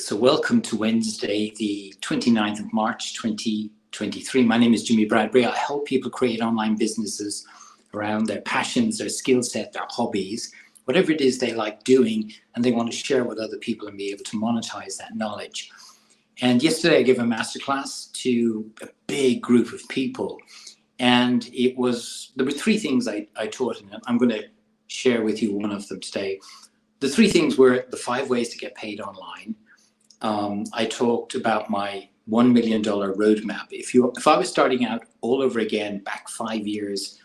So welcome to Wednesday, the 29th of March, 2023. My name is Jimmy Bradbury. I help people create online businesses around their passions, their skill set, their hobbies, whatever it is they like doing, and they want to share with other people and be able to monetize that knowledge. And yesterday I gave a masterclass to a big group of people, and there were three things I taught, and I'm going to share with you one of them today. The three things were the 5 ways to get paid online. I talked about my $1 million roadmap. If I was starting out all over again, back 5 years,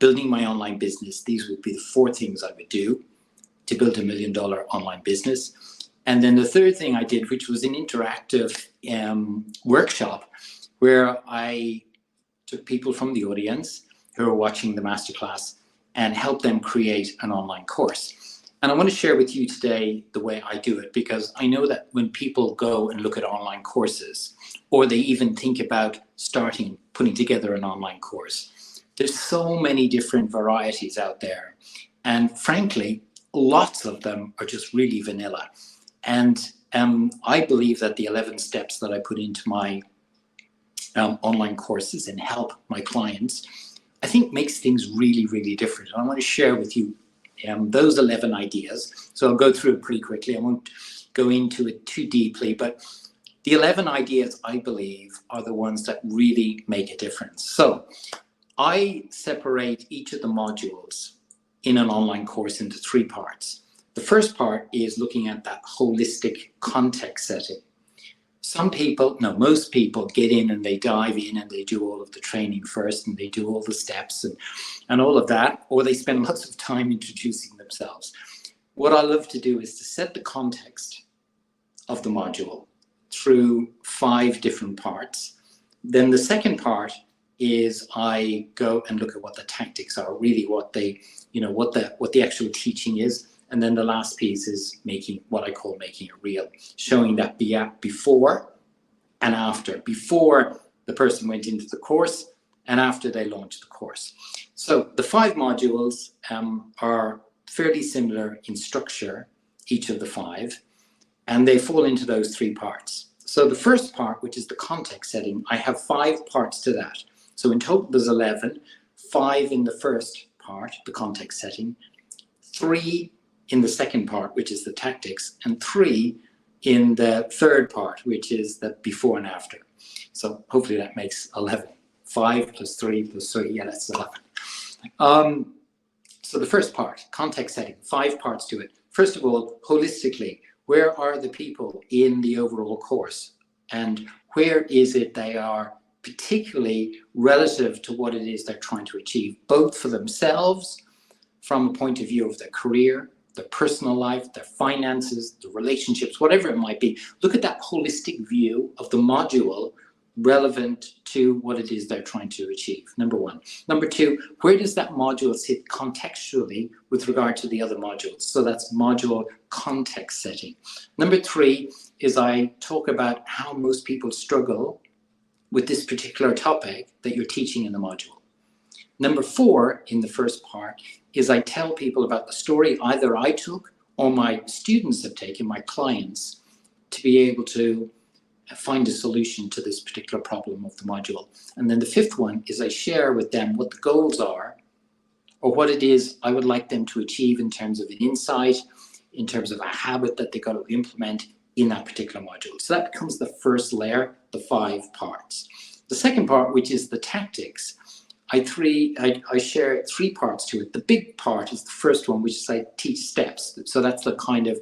building my online business, these would be the 4 things I would do to build $1 million online business. And then the third thing I did, which was an interactive workshop, where I took people from the audience who are watching the masterclass and helped them create an online course. And I want to share with you today the way I do it, because I know that when people go and look at online courses, or they even think about putting together an online course, there's so many different varieties out there. And frankly, lots of them are just really vanilla. And I believe that the 11 steps that I put into my online courses and help my clients, I think makes things really, really different. And I want to share with you those 11 ideas. So I'll go through it pretty quickly. I won't go into it too deeply, but the 11 ideas, I believe, are the ones that really make a difference. So I separate each of the modules in an online course into 3 parts. The first part is looking at that holistic context setting. Most people get in and they dive in and they do all of the training first, and they do all the steps and all of that, or they spend lots of time introducing themselves. What I love to do is to set the context of the module through 5 different parts. Then the second part is I go and look at what the tactics are, really what the actual teaching is. And then the last piece is what I call making it real, showing that before and after, before the person went into the course and after they launched the course. So the 5 modules are fairly similar in structure, each of the 5, and they fall into those 3 parts. So the first part, which is the context setting, I have 5 parts to that. So in total there's 11, 5 in the first part, the context setting, 3 in the second part, which is the tactics, and 3 in the third part, which is the before and after. So hopefully that makes 11. 5 plus 3 plus 3, yeah, that's 11. So the first part, context setting, 5 parts to it. First of all, holistically, where are the people in the overall course? And where is it they are, particularly relative to what it is they're trying to achieve, both for themselves, from a point of view of their career, their personal life, their finances, the relationships, whatever it might be. Look at that holistic view of the module relevant to what it is they're trying to achieve, number 1. Number 2, where does that module sit contextually with regard to the other modules? So that's module context setting. Number 3 is I talk about how most people struggle with this particular topic that you're teaching in the module. Number 4 in the first part is I tell people about the story either I took or my students have taken, my clients, to be able to find a solution to this particular problem of the module. And then the 5th one is I share with them what the goals are, or what it is I would like them to achieve in terms of an insight, in terms of a habit that they got to implement in that particular module. So that becomes the first layer, the 5 parts. The second part, which is the tactics, I share 3 parts to it. The big part is the first one, which is I teach steps. So that's the kind of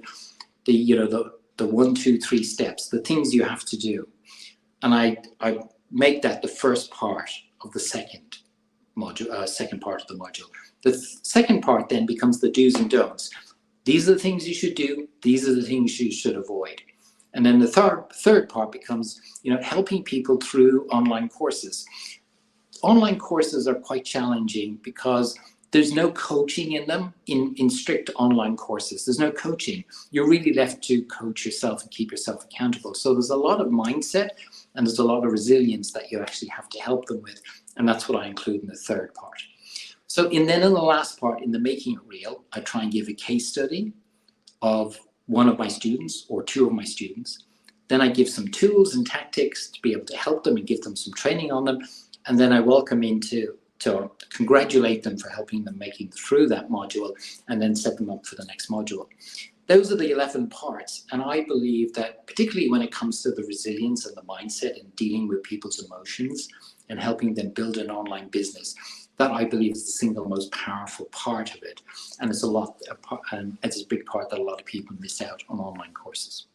the 1, 2, 3 steps, the things you have to do. And I make that the first part of the second module, second part of the module. The second part then becomes the do's and don'ts. These are the things you should do. These are the things you should avoid. And then the third part becomes, helping people through online courses. Online courses are quite challenging because there's no coaching in them, in strict online courses. There's no coaching. You're really left to coach yourself and keep yourself accountable. So there's a lot of mindset and there's a lot of resilience that you actually have to help them with. And that's what I include in the third part. So then in the last part, in the making it real, I try and give a case study of one of my students or two of my students. Then I give some tools and tactics to be able to help them and give them some training on them. And then I welcome in to congratulate them for helping them making through that module, and then set them up for the next module. Those are the 11 parts. And I believe that particularly when it comes to the resilience and the mindset and dealing with people's emotions and helping them build an online business, that I believe is the single most powerful part of it. And it's a big part that a lot of people miss out on online courses.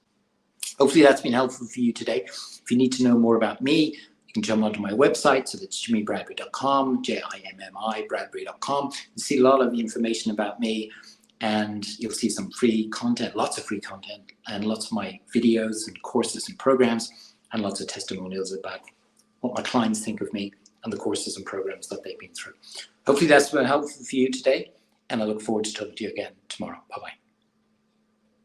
Hopefully that's been helpful for you today. If you need to know more about me, you can jump onto my website. So that's jimmybradbury.com, JIMMI Bradbury.com. You see a lot of information about me, and you'll see some free content, lots of free content, and lots of my videos and courses and programs, and lots of testimonials about what my clients think of me and the courses and programs that they've been through. Hopefully that's been helpful for you today, and I look forward to talking to you again tomorrow. Bye-bye.